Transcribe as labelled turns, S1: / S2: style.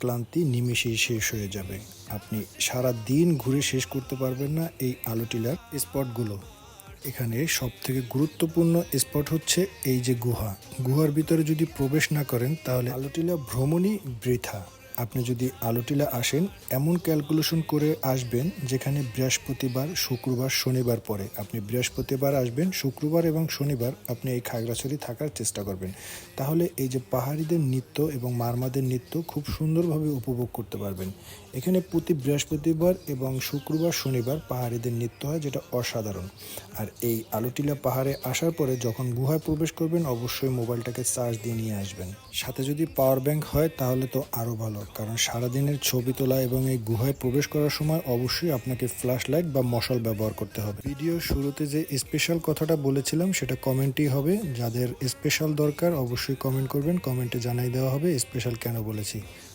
S1: ক্লান্তি নিমেষেই শেষ হয়ে যাবে। আপনি সারা দিন ঘুরে শেষ করতে পারবেন না এই আলো টিলার স্পটগুলো। এখানে সবথেকে গুরুত্বপূর্ণ স্পট হচ্ছে এই যে গুহার ভিতরে যদি প্রবেশ না করেন তাহলে আলোটিলা ভ্রমণই বৃথা। আপনি যদি আলোটিলা আসেন এমন ক্যালকুলেশন করে আসবেন যেখানে বৃহস্পতিবার, শুক্রবার, শনিবার পরে আপনি বৃহস্পতিবার আসবেন, শুক্রবার এবং শনিবার আপনি এই খাগড়াছড়ি থাকার চেষ্টা করবেন। তাহলে এই যে পাহাড়িদের নৃত্য এবং মারমাদের নৃত্য খুব সুন্দরভাবে উপভোগ করতে পারবেন। এখানে প্রতি বৃহস্পতিবার এবং শুক্রবার, শনিবার পাহাড়িদের নৃত্য হয়, যেটা অসাধারণ। আর এই আলোটিলা পাহাড়ে আসার পরে যখন গুহায় প্রবেশ করবেন অবশ্যই মোবাইলটাকে চার্জ দিয়ে নিয়ে আসবেন। সাথে যদি পাওয়ার ব্যাংক হয় তাহলে তো আরও ভালো, কারণ সারাদিনের ছবি তোলা এবং এই গুহায় প্রবেশ করার সময় অবশ্যই আপনাকে ফ্ল্যাশ লাইট বা মশাল ব্যবহার করতে হবে। ভিডিও শুরুতে যে স্পেশাল কথাটা বলেছিলাম সেটা কমেন্টেই হবে। যাদের স্পেশাল দরকার অবশ্যই কমেন্ট করবেন, কমেন্টে জানাই দেওয়া হবে স্পেশাল কেন বলেছি।